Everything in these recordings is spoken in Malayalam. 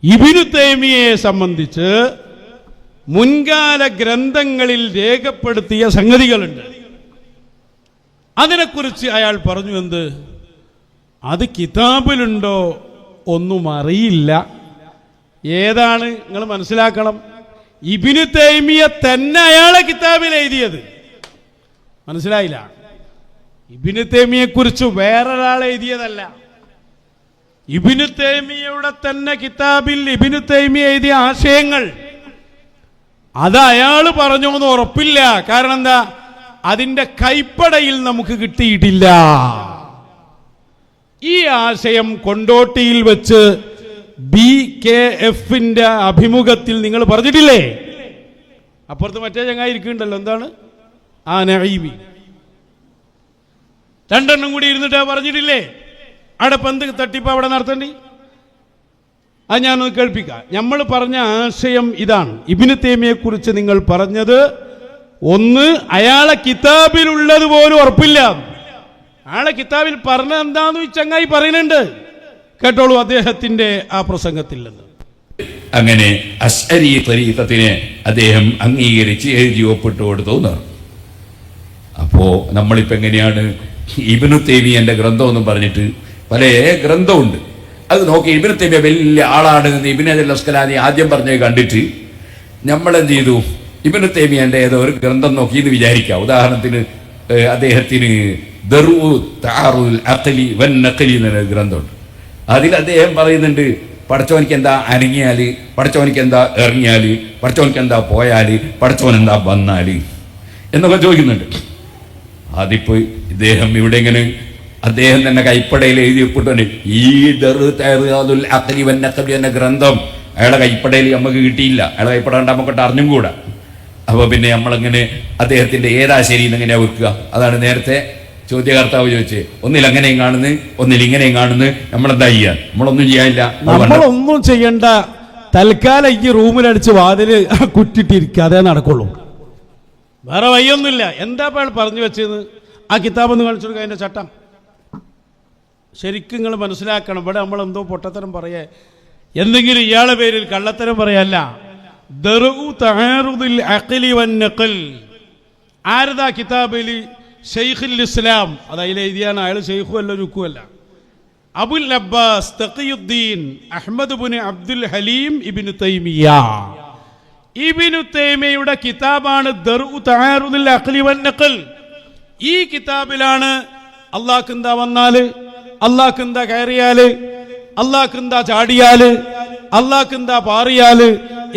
ഇബ്നു തൈമിയയെ സംബന്ധിച്ച് മുൻകാല ഗ്രന്ഥങ്ങളിൽ രേഖപ്പെടുത്തിയ സംഗതികളുണ്ട്. അതിനെക്കുറിച്ച് അയാൾ പറഞ്ഞു, എന്ത് അത് കിതാബിലുണ്ടോ ഒന്നും അറിയില്ല. ഏതാണ് നിങ്ങൾ മനസ്സിലാക്കണം, ഇബ്നു തൈമിയ തന്നെ അയാളെ കിതാബിൽ എഴുതിയത്. മനസ്സിലായില്ല? ഇബ്നു തൈമിയെ കുറിച്ച് വേറൊരാൾ എഴുതിയതല്ല. ഇബ്നു തൈമിയയുടെ തന്നെ കിതാബിൽ ഇബ്നു തൈമിയ എഴുതിയ ആശയങ്ങൾ അത് അയാൾ പറഞ്ഞോന്ന് ഉറപ്പില്ല. കാരണം എന്താ, അതിന്റെ കൈപ്പടയിൽ നമുക്ക് കിട്ടിയിട്ടില്ല. ഈ ആശയം കൊണ്ടോട്ടിയിൽ വെച്ച് BKF-ന്റെ അഭിമുഖത്തിൽ നിങ്ങൾ പറഞ്ഞിട്ടില്ലേ? അപ്പുറത്ത് മറ്റേ ചങ്ങായി ഇരിക്കുന്നുണ്ടല്ലോ, എന്താണ് നഈമി, രണ്ടെണ്ണം കൂടി ഇരുന്നിട്ട് പറഞ്ഞിട്ടില്ലേ? അവിടെ പന്ത് തട്ടിപ്പ് അവിടെ നടത്തണ്ടി. അത് ഞാനൊന്ന് കേൾപ്പിക്കാം. നമ്മൾ പറഞ്ഞ ആശയം ഇതാണ്. ഇബ്നു തൈമിയെ കുറിച്ച് നിങ്ങൾ പറഞ്ഞത്, ഒന്ന്, അയാളെ കിതാബിലുള്ളത് പോലും ഉറപ്പില്ല. അയാളെ കിതാബിൽ പറഞ്ഞ എന്താന്ന് ഈ ചങ്ങായി പറയുന്നുണ്ട്. കേട്ടോളൂ അദ്ദേഹത്തിന്റെ ആ പ്രസംഗത്തിൽ നിന്ന്. അങ്ങനെ അശ്അരി തരീഖത്തിനെ അദ്ദേഹം അംഗീകരിച്ച് എഴുതി ഒപ്പിട്ട് കൊടുത്തു. അപ്പോ നമ്മളിപ്പോ എങ്ങനെയാണ് ഇബ്നു തൈമിയന്റെ ഗ്രന്ഥം എന്ന് പറഞ്ഞിട്ട് പല ഗ്രന്ഥമുണ്ട്, അത് നോക്കി ഇബ്നു തൈമിയ വലിയ ആളാണ് എന്ന് ഇബ്നു ഹജർ അസ്ഖലാനി ആദ്യം പറഞ്ഞത് കണ്ടിട്ട് നമ്മളെന്ത് ചെയ്തു, ഇബ്നു തൈമിയന്റെ ഏതോ ഒരു ഗ്രന്ഥം നോക്കി എന്ന് വിചാരിക്കാം. ഉദാഹരണത്തിന് അദ്ദേഹത്തിന് ദർഉ തആറുൽ അഖ്ലി വൻ നഖ്ലി എന്ന ഗ്രന്ഥമുണ്ട്. അതിൽ അദ്ദേഹം പറയുന്നുണ്ട്, പടച്ചോനിക്ക് എന്താ അനങ്ങിയാല്, പടച്ചോനിക്ക് എന്താ ഇറങ്ങിയാല്, പടച്ചോനിക്ക് എന്താ പോയാല്, പടച്ചോൻ എന്താ വന്നാല് എന്നൊക്കെ ചോദിക്കുന്നുണ്ട്. അതിപ്പോ ഇദ്ദേഹം ഇവിടെ ഇങ്ങനെ അദ്ദേഹം തന്നെ കൈപ്പടയിൽ എഴുതി ഒപ്പിട്ടുണ്ട്. ഈ ദർഉ തആറുൽ അഖ്ലി വൻ നഖ്ലി എന്ന ഗ്രന്ഥം അയാളെ കൈപ്പടയിൽ നമുക്ക് കിട്ടിയില്ല. അയാളെ കൈപ്പട കണ്ടാൽ നമുക്കിട്ട് അറിഞ്ഞും കൂടാ. അപ്പൊ പിന്നെ നമ്മളെങ്ങനെ അദ്ദേഹത്തിന്റെ ഏതാ ശരി എന്നെങ്ങനെയാ വെക്കുക? അതാണ് നേരത്തെ ചോദ്യകർത്താവ് ചോദിച്ചേ, ഒന്നിൽ അങ്ങനെയും കാണുന്നു, ഒന്നിൽ ഇങ്ങനെയും കാണുന്നു, നമ്മളെന്താ ചെയ്യാൻ? നമ്മളൊന്നും ചെയ്യാനില്ല, നമ്മളൊന്നും ചെയ്യണ്ട. തൽക്കാലം ഈ റൂമിലടിച്ച് വാതില് കുറ്റിട്ടിരിക്കുക, അതേ നടക്കുള്ളൂ, വേറെ വയ്യൊന്നുമില്ല. എന്താ പറഞ്ഞു വെച്ചത്? ആ കിതാബ് ഒന്ന് കാണിച്ചു കൊടുക്കുക, അതിന്റെ ചട്ടം ശരിക്കും നിങ്ങൾ മനസ്സിലാക്കണം. ഇവിടെ നമ്മളെന്തോ പൊട്ടത്തരം പറയേ, എന്തെങ്കിലും ഇയാളെ പേരിൽ കള്ളത്തരം പറയല്ല. ദർഉ തആറുദിൽ അഖ്ലി വൻ നഖൽ, ആരതാ കിതാബിൽ? ശൈഖുൽ ഇസ്ലാം, അത് അതിൽ എഴുതിയാണ്. അയാൾ ശൈഖും അല്ല രുക്കും അല്ല. Abul Abbas Taqiuddin Ahmad ibn Abdul Halim ibn Taymiyya. Ibn തൈമിയയുടെ കിതാബാണ് ദർഉ തആറുദിൽ അഖ്ലി വൻ നഖൽ. ഈ കിതാബിലാണ് അല്ലാഹ് എന്താ വന്നാല്, അല്ലാഹ് എന്താ കയറിയാല്, അല്ലാഹ് എന്താ ചാടിയാല്, അല്ലാഹ് എന്താ പാറിയാല്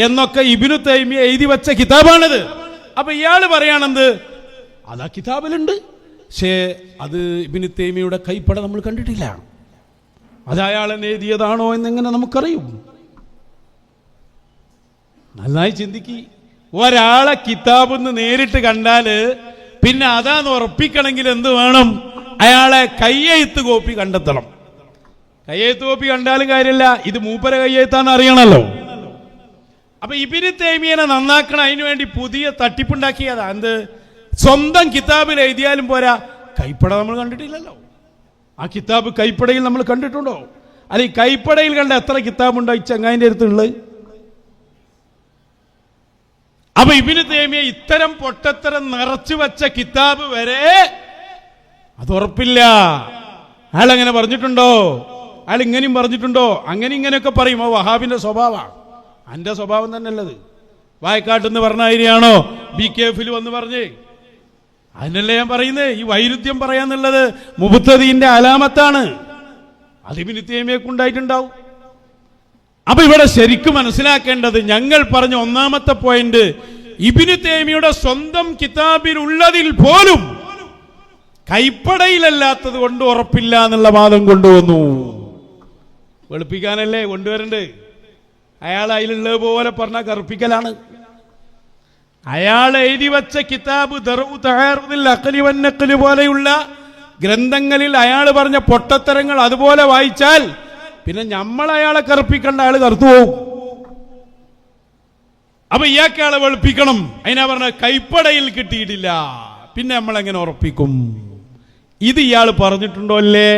എന്നൊക്കെ ഇബ്നു തൈമിയ എഴുതി വെച്ച കിതാബാണിത്. അപ്പൊ ഇയാള് പറയാണെന്ത്, അതാ കിതാബിലുണ്ട്, പക്ഷേ അത് ഇബ്നു തൈമിയയുടെ കൈപ്പട നമ്മൾ കണ്ടിട്ടില്ല. അത് അയാൾ എഴുതിയതാണോ എന്നെങ്ങനെ നമുക്കറിയും? നന്നായി ചിന്തിക്ക്. ഒരാളെ കിതാബെന്ന് നേരിട്ട് കണ്ടാല് പിന്നെ അതാന്ന് ഉറപ്പിക്കണമെങ്കിൽ എന്ത് വേണം? അയാളെ കയ്യെഴുത്ത് കോപ്പി കണ്ടെത്തണം. കയ്യെഴുത്ത് കോപ്പി കണ്ടാലും കാര്യമില്ല, ഇത് മൂപ്പര കയ്യെഴുത്താന്ന് അറിയണല്ലോ. അപ്പൊ ഇബ്നു തൈമിയനെ നന്നാക്കണം, അതിനു വേണ്ടി പുതിയ തട്ടിപ്പുണ്ടാക്കിയതാ. എന്ത്? സ്വന്തം കിതാബിൽ എഴുതിയാലും പോരാ, കൈപ്പട നമ്മൾ കണ്ടിട്ടില്ലല്ലോ. ആ കിതാബ് കൈപ്പടയിൽ നമ്മൾ കണ്ടിട്ടുണ്ടോ? അല്ല, ഈ കൈപ്പടയിൽ കണ്ട എത്ര കിതാബുണ്ടോ ഈ ചങ്ങായിന്റെ അടുത്തുള്ളത്? അപ്പൊ ഇബ്നു തൈമിയ ഇത്തരം പൊട്ടത്തരം നിറച്ചു വെച്ച കിതാബ് വരെ അത് ഉറപ്പില്ല. അയാൾ അങ്ങനെ പറഞ്ഞിട്ടുണ്ടോ? അയാൾ ഇങ്ങനെയും പറഞ്ഞിട്ടുണ്ടോ? അങ്ങനെ ഇങ്ങനെയൊക്കെ പറയും. ആ വഹാബിന്റെ സ്വഭാവമാണ്. എന്റെ സ്വഭാവം തന്നെ ഉള്ളത്. വായക്കാട്ടെന്ന് പറഞ്ഞ ആയിരിയാണോ BKF-ൽ വന്ന് പറഞ്ഞേ? അതിനല്ലേ ഞാൻ പറയുന്നത്. ഈ വൈരുദ്ധ്യം പറയാന്നുള്ളത് മുബ്തദീന്റെ അലാമത്താണ്. അത് ഇബ്നു തൈമിയക്ക് ഉണ്ടായിട്ടുണ്ടാവും. അപ്പൊ ഇവിടെ ശരിക്കും മനസ്സിലാക്കേണ്ടത്, ഞങ്ങൾ പറഞ്ഞ ഒന്നാമത്തെ പോയിന്റ്, ഇബ്നു തൈമിയയുടെ സ്വന്തം കിതാബിൽ ഉള്ളതിൽ പോലും കൈപ്പടയിലല്ലാത്തത് കൊണ്ട് ഉറപ്പില്ല എന്നുള്ള വാദം കൊണ്ടുവന്നു. വെളുപ്പിക്കാനല്ലേ കൊണ്ടുവരണ്ട്. അയാൾ അതിലുള്ളത് പോലെ പറഞ്ഞ കറുപ്പിക്കലാണ്. അയാൾ എഴുതി വച്ച കിതാബ് ദർഉ തആറുദിൽ അഖ്ലി വൻ നഖ്ലി പോലെയുള്ള ഗ്രന്ഥങ്ങളിൽ അയാൾ പറഞ്ഞ പൊട്ടത്തരങ്ങൾ അതുപോലെ വായിച്ചാൽ പിന്നെ നമ്മൾ അയാളെ കറുപ്പിക്കേണ്ട, അയാൾ കറുത്തു പോകും. അപ്പൊ ഇയാൾക്ക് അയാളെ വെളുപ്പിക്കണം. അതിനാ പറഞ്ഞ കൈപ്പടയിൽ കിട്ടിയിട്ടില്ല, പിന്നെ നമ്മൾ എങ്ങനെ ഉറപ്പിക്കും? ഇത് ഇയാൾ പറഞ്ഞിട്ടുണ്ടോ? അല്ലേ?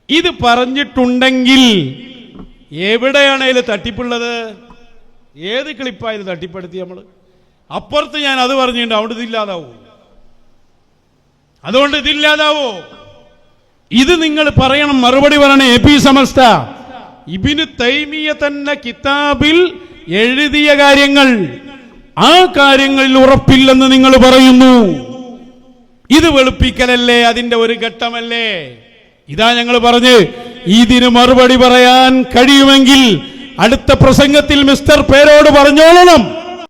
ഇത് പറഞ്ഞിട്ടുണ്ടെങ്കിൽ എവിടെയാണ് അതിൽ തട്ടിപ്പുള്ളത്? ഏത് ക്ലിപ്പായാലും തട്ടിപ്പെടുത്തി നമ്മൾ. അപ്പുറത്ത് ഞാൻ അത് പറഞ്ഞിട്ടുണ്ട്, അവിടെ ഇതില്ലാതാവോ? അതുകൊണ്ട് ഇതില്ലാതാവോ? ഇത് നിങ്ങൾ പറയണം, മറുപടി പറയണം. എ പി സമസ്ത ഇബ്നു തൈമിയ തന്നെ കിതാബിൽ എഴുതിയ കാര്യങ്ങൾ, ആ കാര്യങ്ങളിൽ ഉറപ്പില്ലെന്ന് നിങ്ങൾ പറയുന്നു. ഇത് വെളുപ്പിക്കലല്ലേ? അതിന്റെ ഒരു ഘട്ടമല്ലേ? ഇതാ ഞങ്ങൾ പറഞ്ഞ് ഇതിന് മറുപടി പറയാൻ കഴിയുമെങ്കിൽ അടുത്ത പ്രസംഗത്തിൽ മിസ്റ്റർ പേരോട് പറഞ്ഞോളണം.